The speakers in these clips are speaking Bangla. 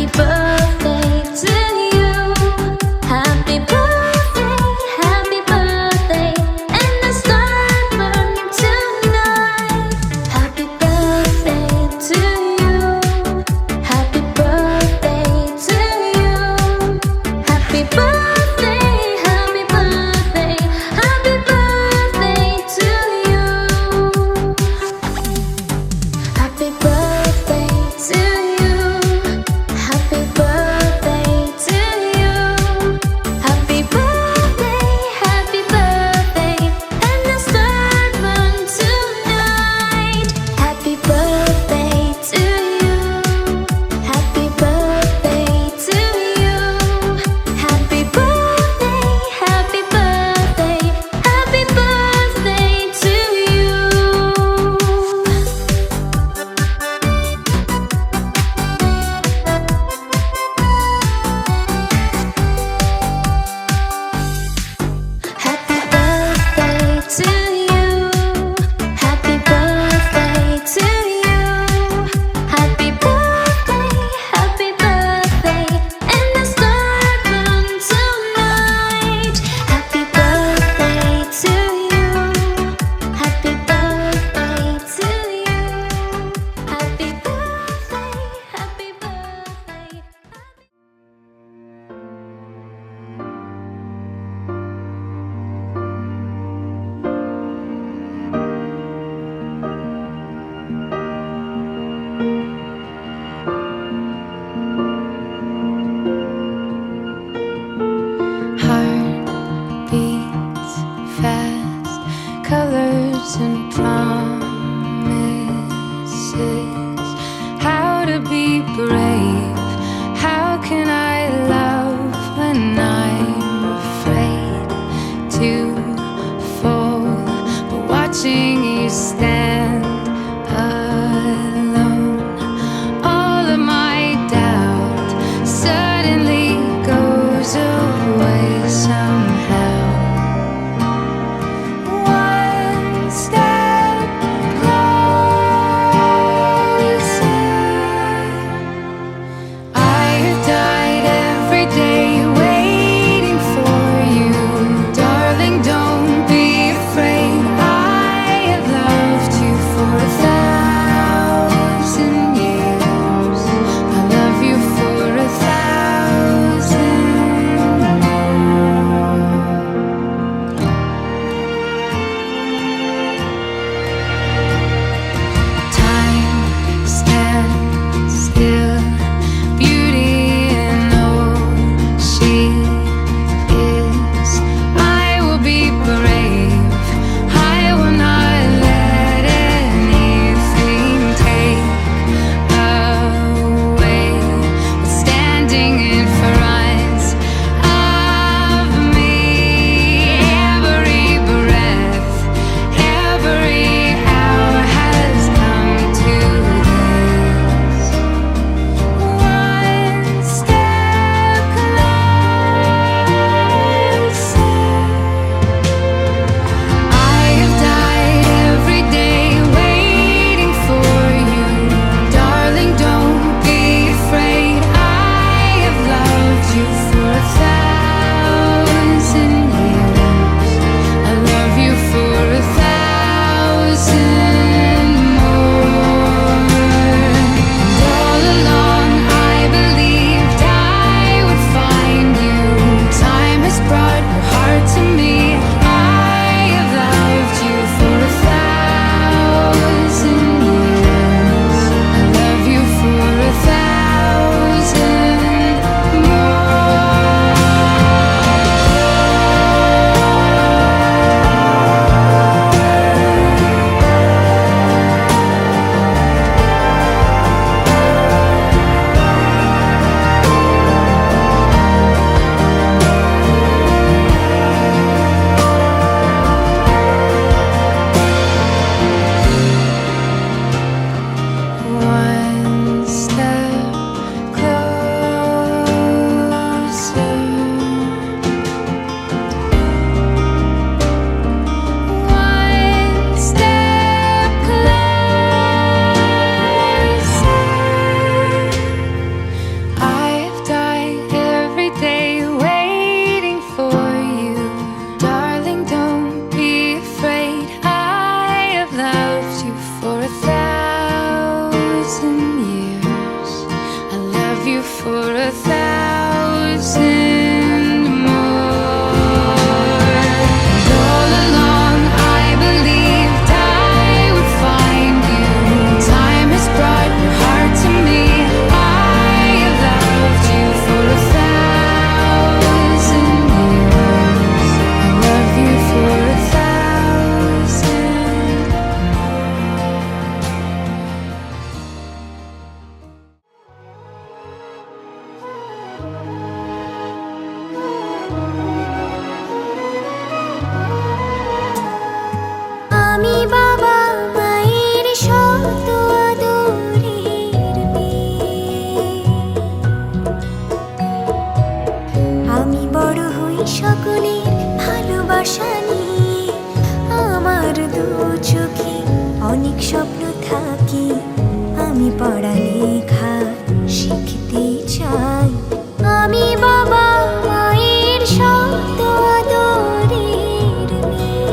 birthday to you. Happy birthday, happy birthday, and the sun burning tonight. Happy birthday to you. Happy birthday to you. Happy birthday, happy birthday, happy birthday to you. Happy birthday to you. Happy birthday. আমি বাবা মায়ের শত আদরের মেয়ে। আমি বড় হই সকলের ভালোবাসা নিয়ে, আমার দু চোখে অনেক স্বপ্ন থাকে, আমি পড়ালেখা শিখতে চাই। আমি বাবা মায়ের শত আদরের মেয়ে।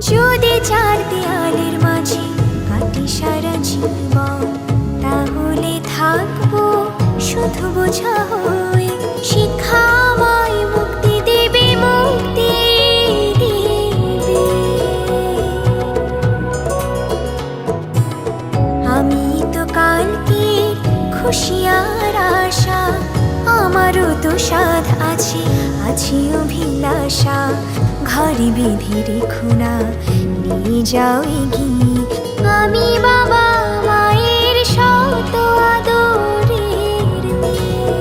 যদি চার দেয়ালের মাঝে কাটি সারা জীবন, তাহলে থাকবো শুধু বোঝা হয়ে। শিক্ষা আমায় মুক্তি দেবে, মুক্তি দেবে। আমি তো কালকে খুশি আর আশা, আমারও তো সাধ আছে, আছে অভিলাষা। ঘরে বেঁধে রেখো না, নিয়ে যাও এগিয়ে। আমি বাবা মায়ের শত আদরের মেয়ে।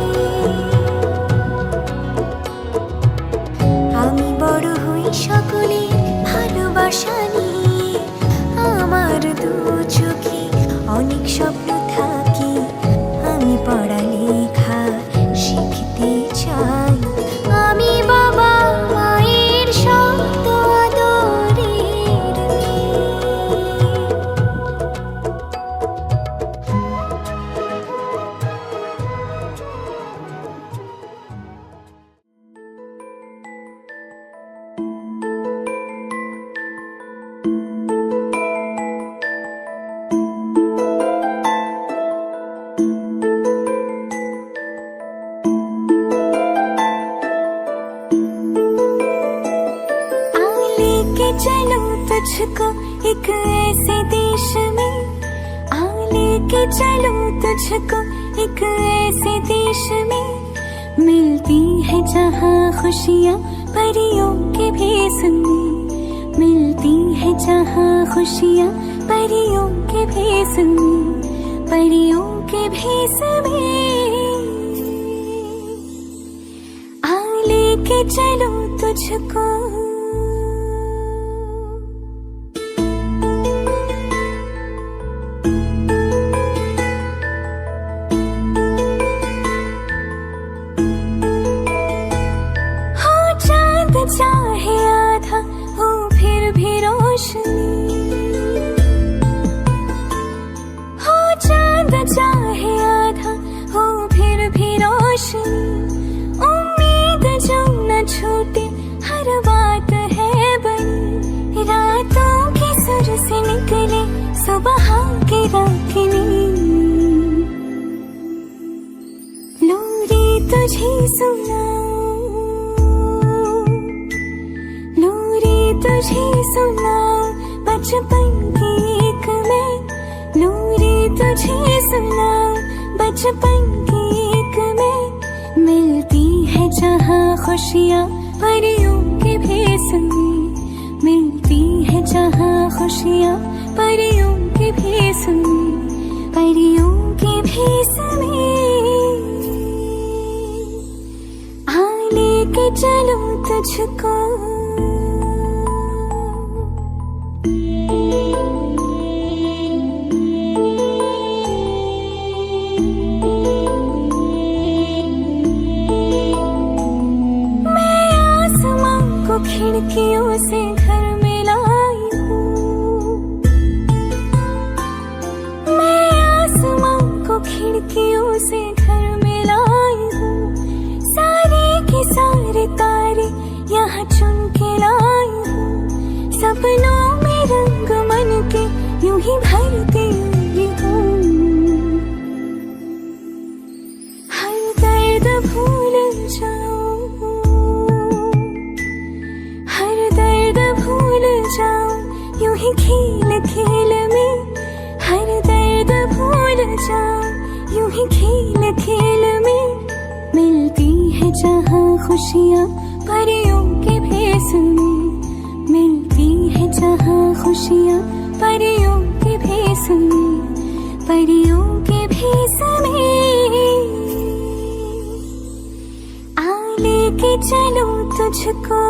আমি বড় হই সকলের ভালোবাসা নিয়ে, আমার দু চোখে অনেক স্বপ্ন থাকে, আমি পড়ালেখা শিখতে চাই। আমি বাবা মায়ের শত আদরের মেয়ে। चलो तुझको एक ऐसे देश में, लेके चलो तुझको एक ऐसे देश में। मिलती है जहाँ खुशियाँ परियों के भेस में, मिलती है जहाँ खुशियाँ परियों के भेस में, परियों के भेस में। लेके चलो तुझको। चाहे आधा हो फिर भी रोशनी, हो चांद चाहे आधा हो फिर भी रोशनी। उम्मीद जो न छूटे हर बात है बनी, रातों की सुर से निकले सुबह की राखनी। लोरी तुझे सुना, तुझे सुनाऊं बचपन की एक मैं, लोरी तुझे सुनाऊं बचपन की एक मैं। मिलती है जहाँ खुशियाँ परियों के भेस में, मिलती है जहाँ खुशियाँ परियों के भेस में, परियों के भेस में। लेके चलो तुझको। खिड़कियों से घर में लाई हूँ, मैं आसमां को खिड़कियों से घर में लाई हूँ। सारे के सारे तारे यहाँ चुन के लाई हूँ, सपनों में रंग मन के यूं ही भरती हूँ। हर दर्द भूल जाऊं, हर दर्द भूल जाऊं यूं ही खेल खेल में, हर दर्द भूल जाऊं यूं ही खेल खेल में। मिलती है जहाँ खुशियाँ परियों के भेस में, मिलती है जहाँ खुशियाँ परियों के भेस में, परियों के भेस में। आ लेके चलो तुझको।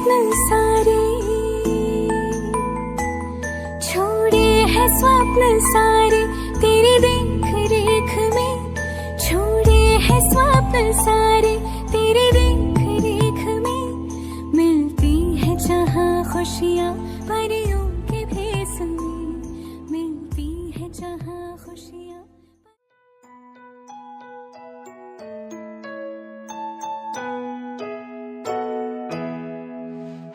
स्वप्न सारे, छोड़े हैं स्वप्न सारे तेरी देख रेख में, छोड़े हैं स्वप्न सारे तेरी देख रेख में। मिलती है जहाँ खुशियाँ परियों के भेस में, मिलती है जहाँ खुशियाँ।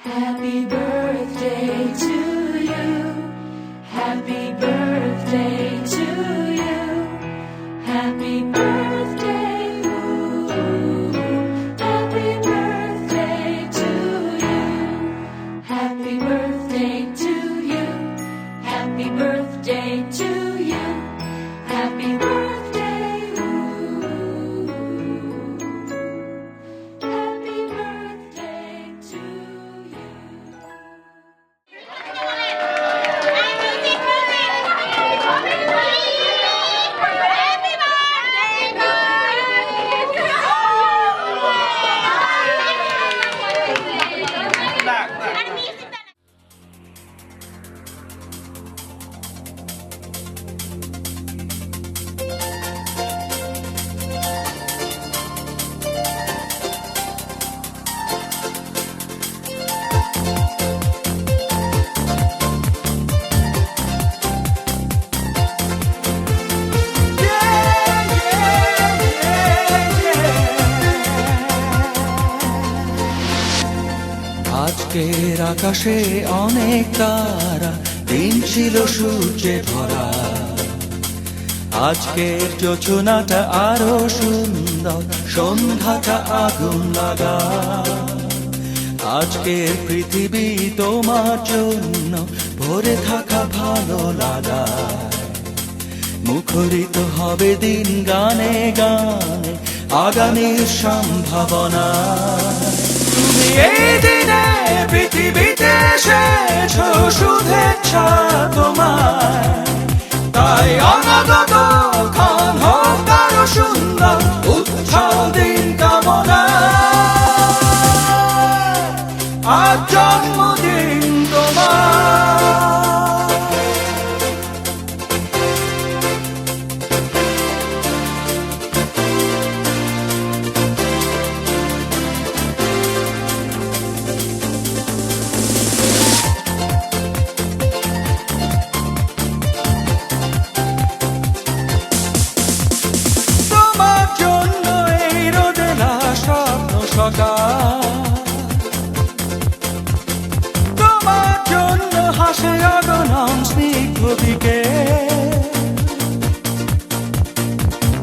Happy birthday to you. Happy birthday to you. Happy birthday. Ooh. Happy birthday to you. Happy birthday to you. Happy birthday to you. Happy birthday. Ooh. Happy birthday to you. আজকের আকাশে অনেক তারা, দিন ছিল সূর্যে ভরা। আজকের যোজনাটা আরো সুন্দর, সন্ধ্যাটা আগুন লাগা। আজকের পৃথিবী তোমার জন্য ভরে থাকা ভালো লাগা। মুখরিত হবে দিন গানে গানে, আগামীর সম্ভাবনা। তুমি এই দিনে পৃথিবীতে এসেছো, শুভেচ্ছা তোমার। তাই অনাগত ক্ষণ হোক আরো সুন্দর, উৎসব দিন কামনা। আজ জন্মদিন তোমার। তোমার জন্য হাসে অগণন স্নিগ্ধ দিকে।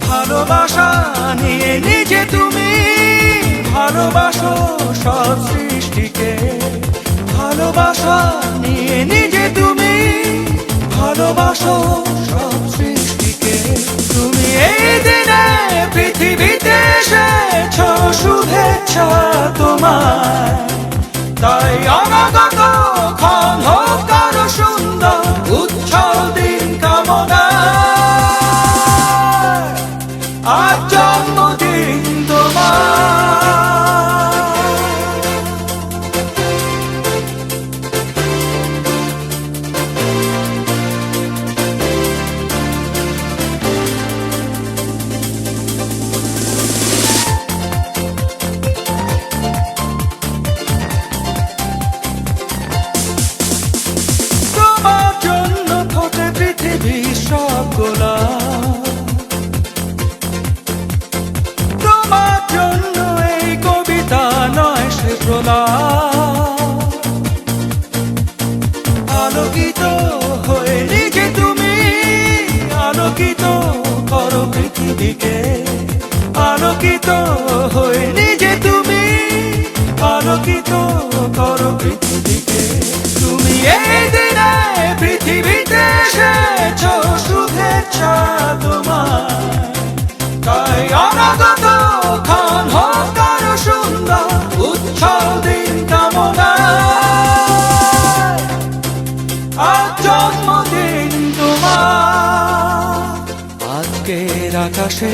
ভালোবাসা নিয়ে নিজে তুমি ভালোবাসো সব সৃষ্টিকে। ভালোবাসা নিয়ে নিজে তুমি ভালোবাসো সব সৃষ্টিকে। তুমি এই দিনে পৃথিবীতে এসেছো, শুভেচ্ছা তোমার। তাই অনাগত ক্ষণ হোক আরো সুন্দর, উৎসব দিন কামনা। আজ জন্মদিন তোমার। তোমার জন্য এই কবিতা নয় সে প্রলাপ। আলোকিত হয়ে নিজে তুমি আলোকিত করো পৃথিবীকে। আলোকিত হয়ে নিজে তুমি আলোকিত করো পৃথিবীকে। তুমি এই দিনে পৃথিবীতে এসেছো, শুভেচ্ছা তোমার। তাই অনাগত ক্ষণ হোক আরো সুন্দর, উৎসব দিন কামনা। আজ জন্মদিন তোমার। আজকের আকাশে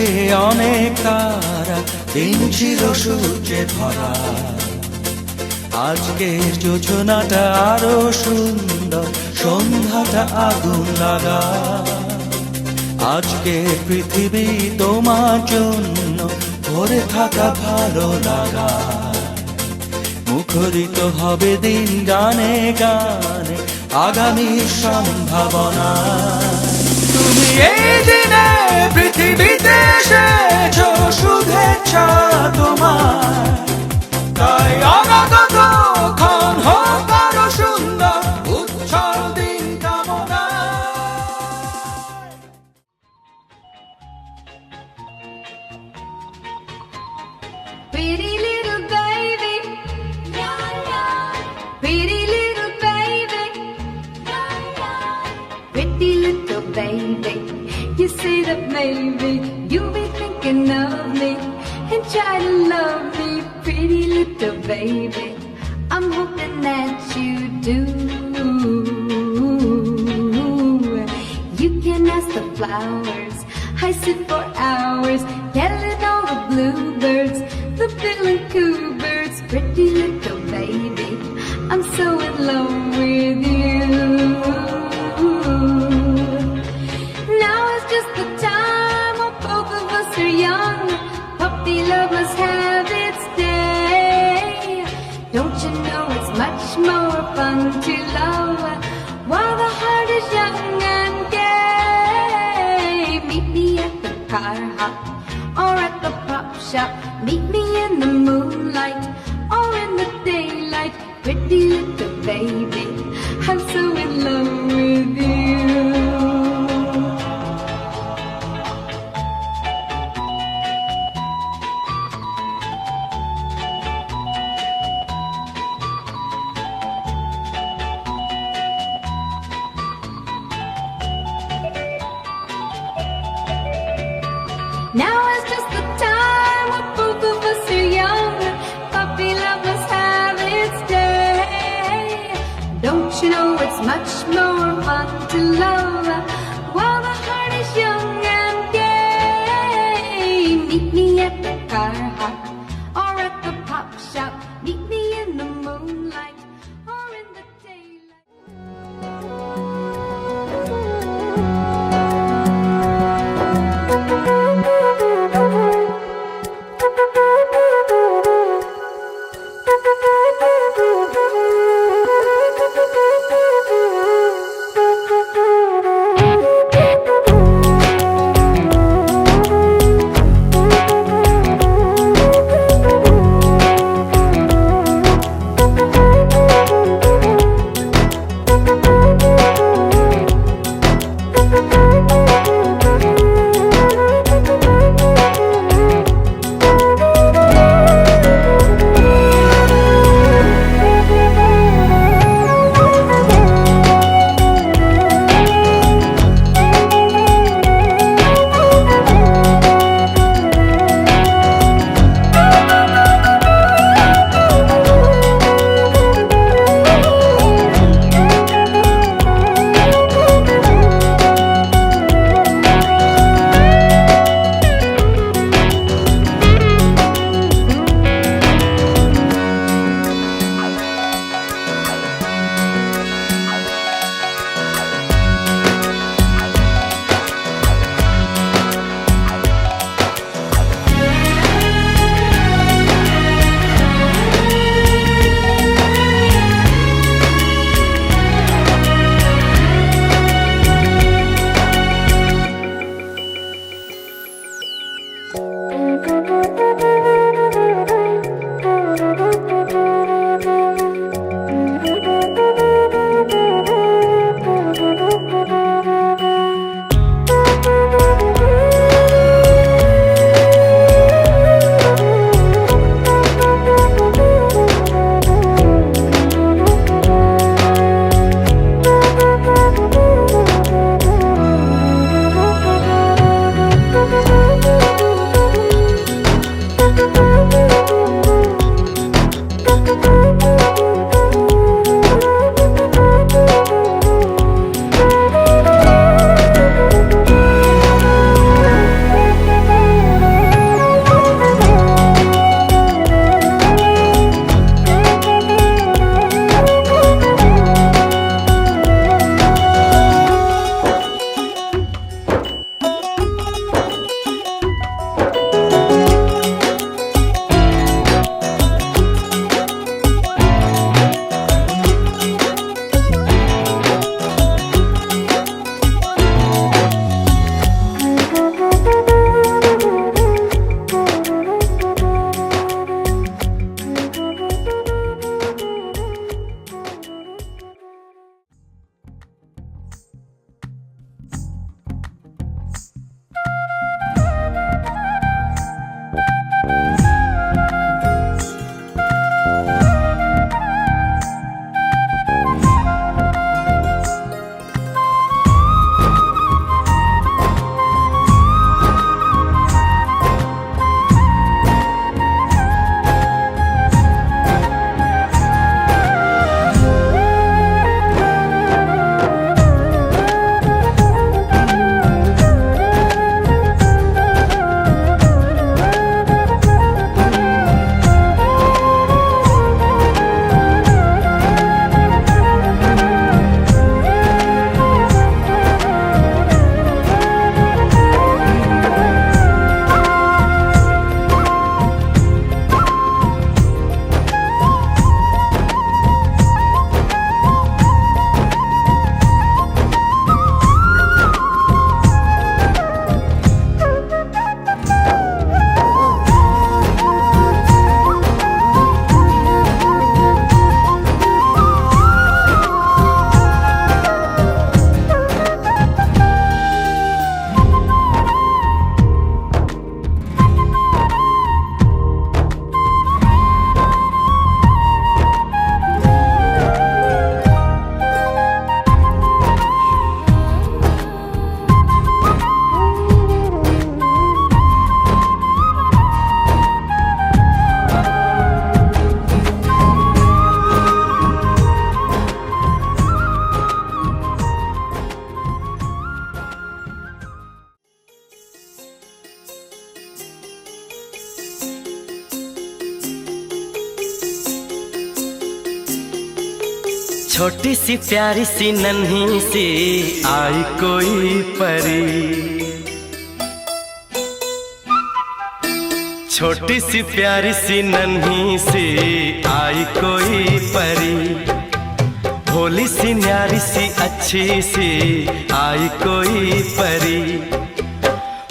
অনেক তারা, দিন ছিল সূর্যে ভরা। আজকের যোজনাটা আরো সুন্দর, সন্ধ্যাটা আগুন লাগা। আজকে পৃথিবী তোমার জন্য ভরে থাকা ভালো লাগা। মুখরিত হবে দিন গানে গানে, আগামী সম্ভাবনা। তুমি এই দিনে পৃথিবীতে এসেছো, শুভেচ্ছা তোমার। তাই অনাগত ক্ষণ হোক আরো সুন্দর, উজ্জ্বল দিন কামনা। Pretty little baby, pretty little baby, pretty little baby. You say that maybe you'll be thinking of me and try to love me, pretty little baby. I'm hoping that you do. You can ask the flowers, I sit for hours, telling all the bluebirds, the bill and coo birds, pretty little baby. I'm so in love with you. Now is just the time when both of us are young. Puppy love must have its day. Don't you know it's much more fun to love while the heart is young and gay? Meet me at the car hop or at the pop shop. Meet me in the moonlight or in the daylight, pretty little baby. I'm so in love with you. Now is just the time when both of us are young. Puppy love must have its day. Don't you know it's much more fun to love while the heart is young and gay? Meet me at the car hop or at the pop shop. Meet me in the moonlight or in the daylight. छोटी सी प्यारी सी नन्ही सी आई कोई परी, छोटी सी प्यारी सी नन्ही सी आई कोई परी, भोली सी न्यारी सी अच्छी सी आई कोई परी,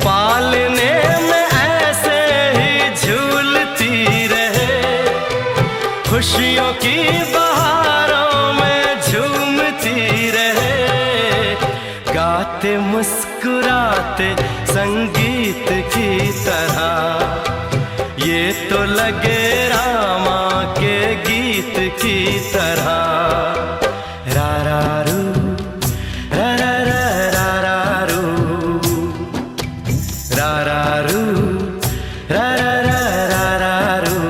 पालने में ऐसे ही झूलती रहे, खुशियों की बहारों में झूमती रहे, गाते मुस्कुराते संगीत की तरह, ये तो लगे रामा के गीत की तरह। रा रा रू रा रा रा रा रा रू रा रा रू रा रा रा रा रा रू।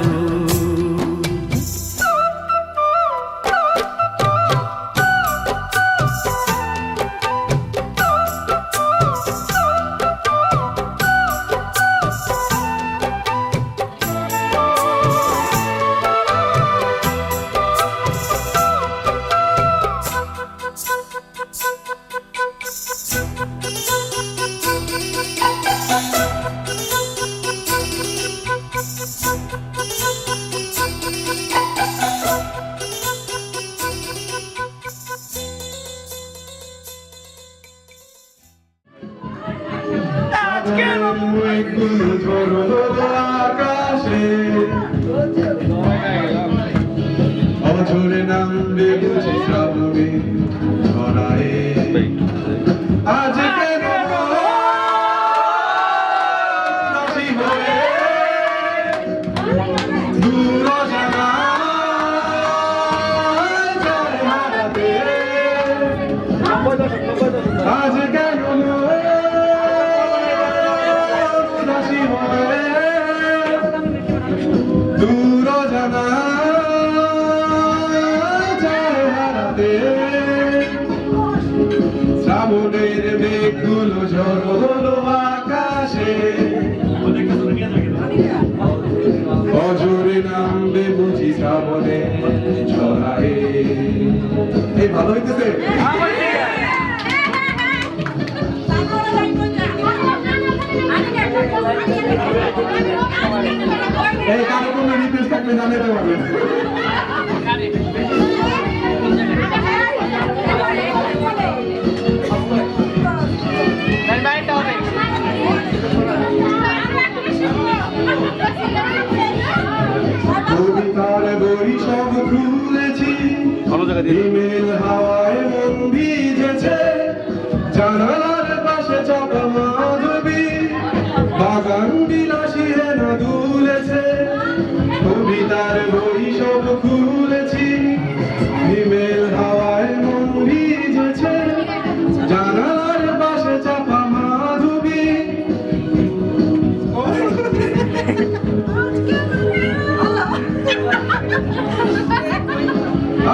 অঝরে নামবে বুঝি শ্রাবণে ছড়ায়ে, আজ কেন রাশি হয়ে দূর জানায় যায় হারাতে, আজ কেন রাশি হয়ে দূর জানায় শ্রাবণের মেঘগুলো ঝড় হলো আকাশে, অঝরে নামবে বুঝি শ্রাবণে ছড়ায়ে। এই ভালো হইতেছে? এই কারো কোনো রিকোয়েস্ট থাকলে জানাতে পারবেন। কবিতার বই সব খুলেছি, হিমেল হাওয়ায় মন ভিজেছে, জানালার পাশে চাপা মাধবী, বাগান বিলাসী হেন দুলেছে। কবিতার বই সব খুলেছি, হিমেল হাওয়ায় মন ভিজেছে, জানালার পাশে চাপা মাধবী,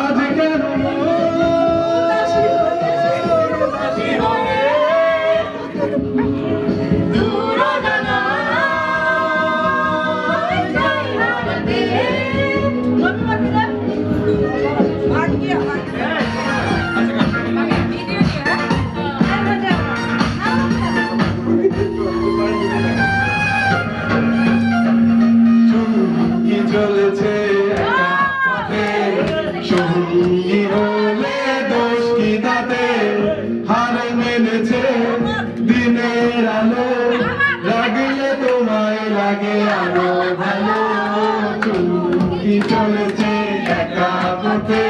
আজ কেন দূর জানায় যায় হারাতে। চলেছে সঙ্গী হলে দোষ কি তাতে, হার মেনেছে দিনের আলো, লাগলে তোমায় লাগে আরো ভালো, চুমকি চলেছে একা পথে।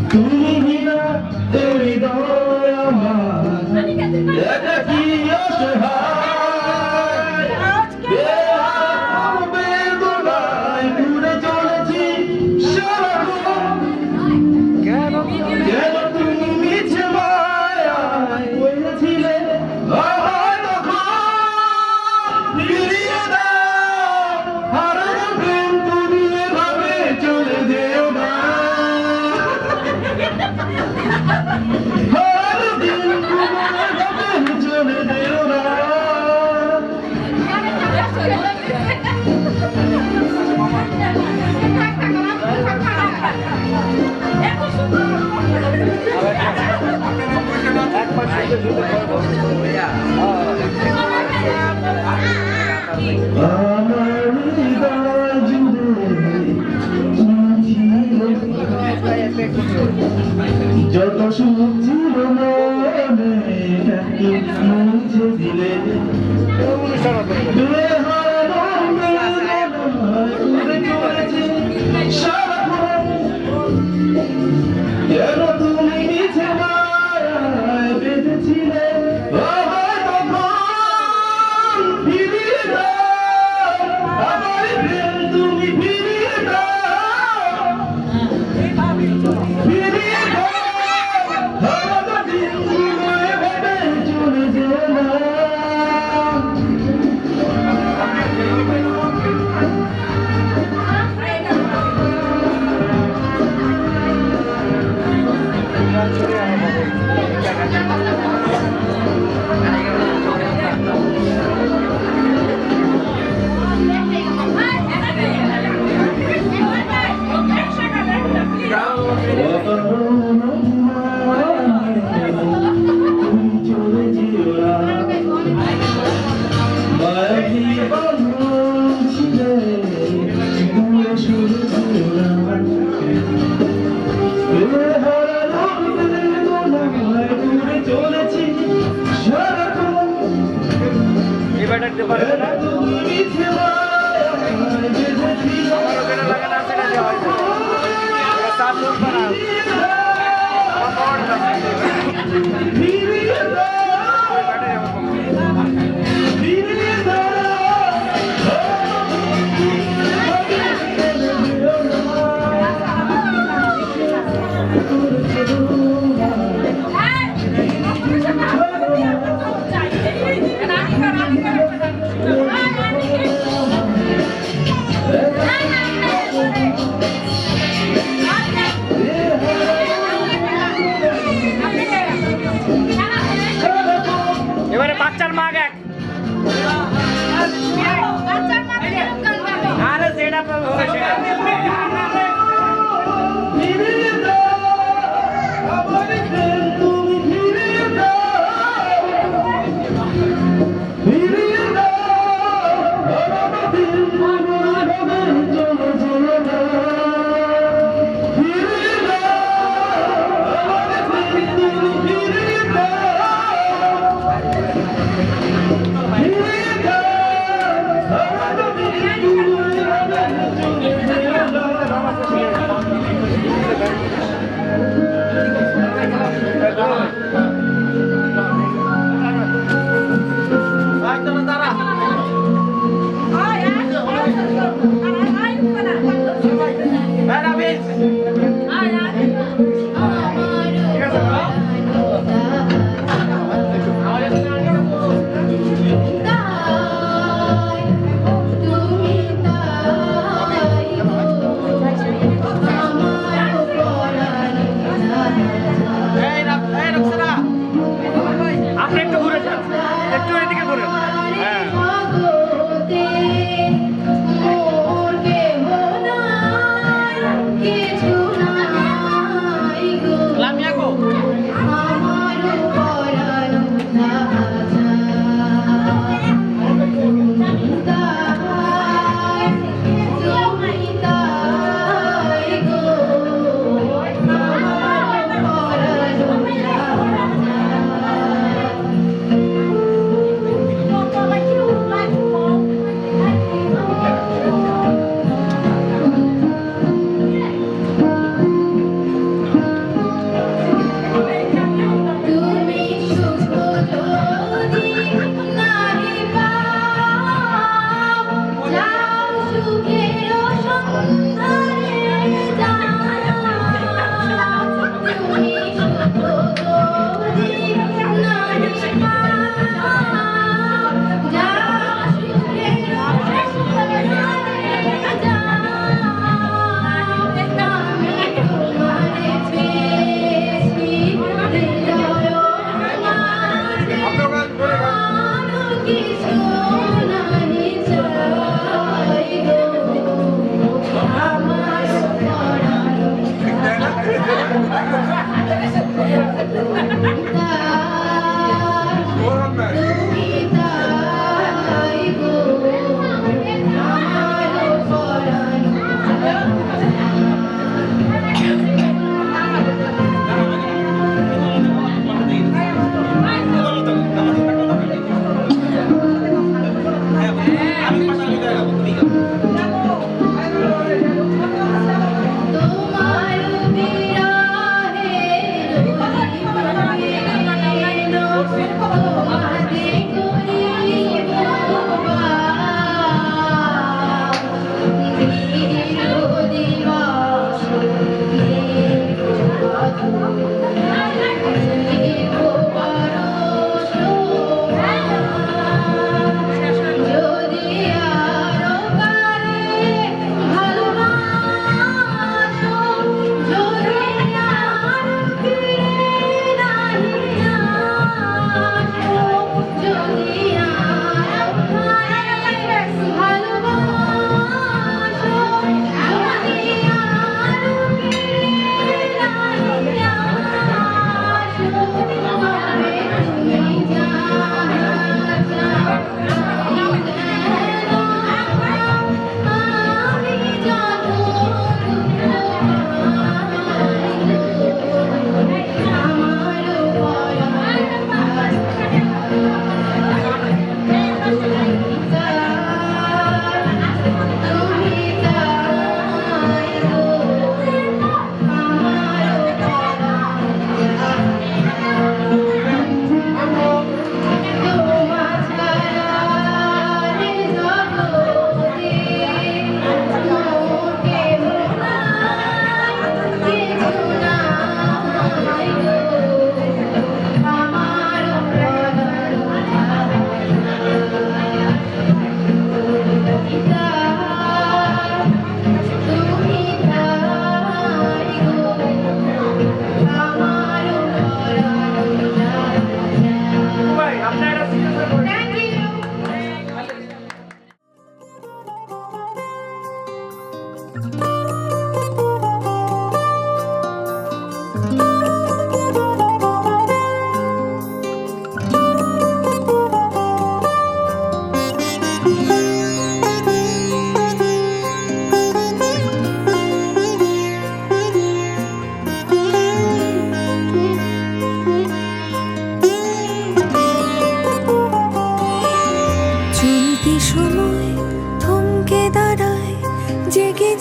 তুমি আর দিন তোমার চলে যেও না আমার হৃদয় জুড়ে যত সুখ ছিল মনে মুছে দিলে দূরে হারানো দূরে চলেছে সারাক্ষণ কেন তুমি মিছে মায়ায় বেঁধেছিলে আমার তখন ফিরিয়ে দাও আমার প্রেম তুমি ফিরিয়ে দাও ফিরিয়ে দাও আমার দিনগুলো এভাবে চলে যেও না চলেছি সারাক্ষণ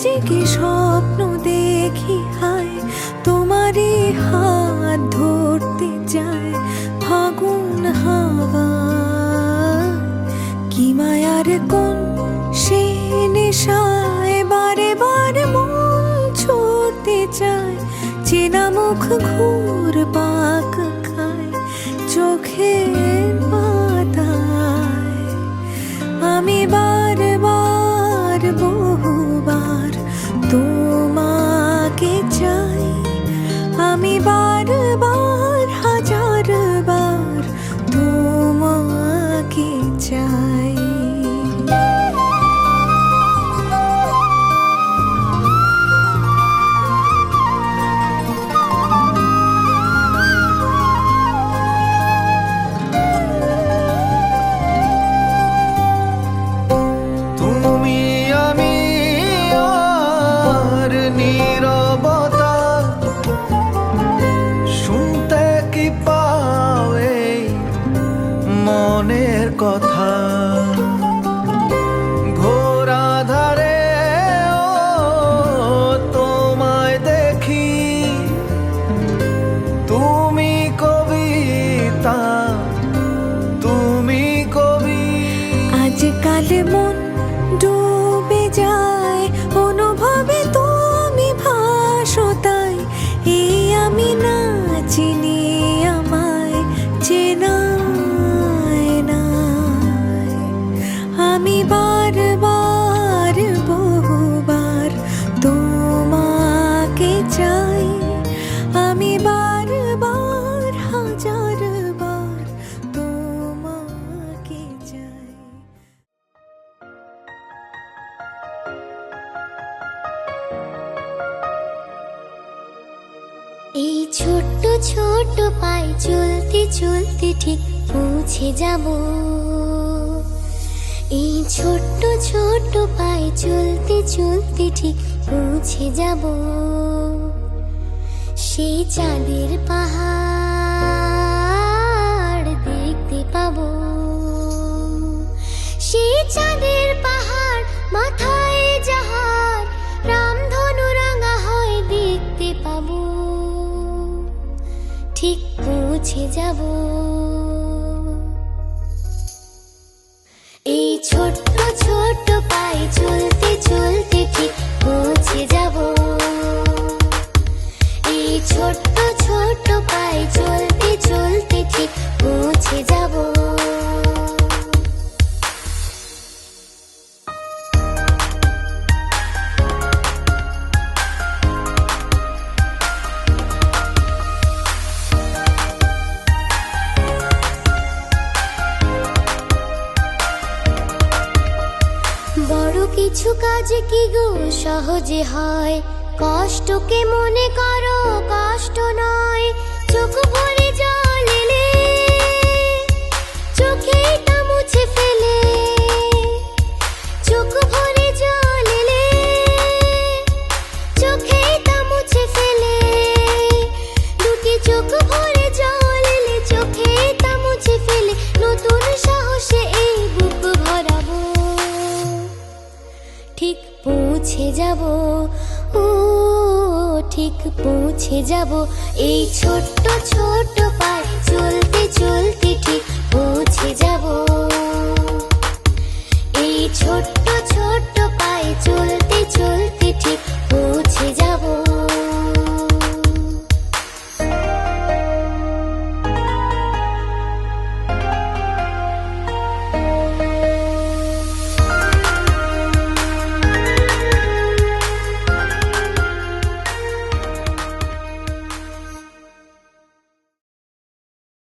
জেগে স্বপ্ন দেখি হায় তোমারই হাত ধরতে যায় ফাগুন হাওয়া কি মায়ার কোন সে নেশায় বারে বারে মন ছুটতে চায় চেনা মুখ ঘুর পাক খায় চোখের পাতায় আমি বারবার বহুবার তোমাকে চাই আমি বারবার হাজারবার তোমাকে চাই কথা ঘোরা ধারে ও তোমায় দেখি তুমি কবিতা তুমি কবি আজকাল মন ডুবে যায় অনুভবে তুমি ভাসো তাই এই আমি না চিনি আমায় চেনা আমি বারবার বহুবার তোমাকে চাই আমি বারবার হাজারবার তোমাকে চাই এই ছোট্ট ছোট্ট পায়ে পৌঁছে যাব। এই ছোট্ট ছোট্ট পায়ে চলতে চলতে ঠিক পৌঁছে যাব। সেই চাঁদের পাহাড় দেখতে পাবো। সেই চাঁদের পাহাড় মাথায় যাহার রামধনু রাঙা হয় দেখতে পাবো। ঠিক পৌঁছে যাব। এই ছোট্ট ছোট্ট পায়ে চলতে চলতে ঠিক পৌঁছে যাব। এই ছোট্ট ছোট্ট পায়ে চলতে চলতে ঠিক পৌঁছে যাব। বড় কিছু কাজ কি গো সহজে হয়, কষ্টকে মনে করো কষ্ট নয়। চোখ ভরে জল এলে চোখে তা মুছে ফেলে। চোখ ভরে জল এলে চোখে তা মুছে ফেলে। দুটি চোখ ভরে জল এলে চোখে তা মুছে ফেলে। নতুন সাহসে এই বুক ভরাবো। ঠিক পৌঁছে যাব। ও ঠিক পৌঁছে যাব। এই ছোট্ট ছোট্ট পা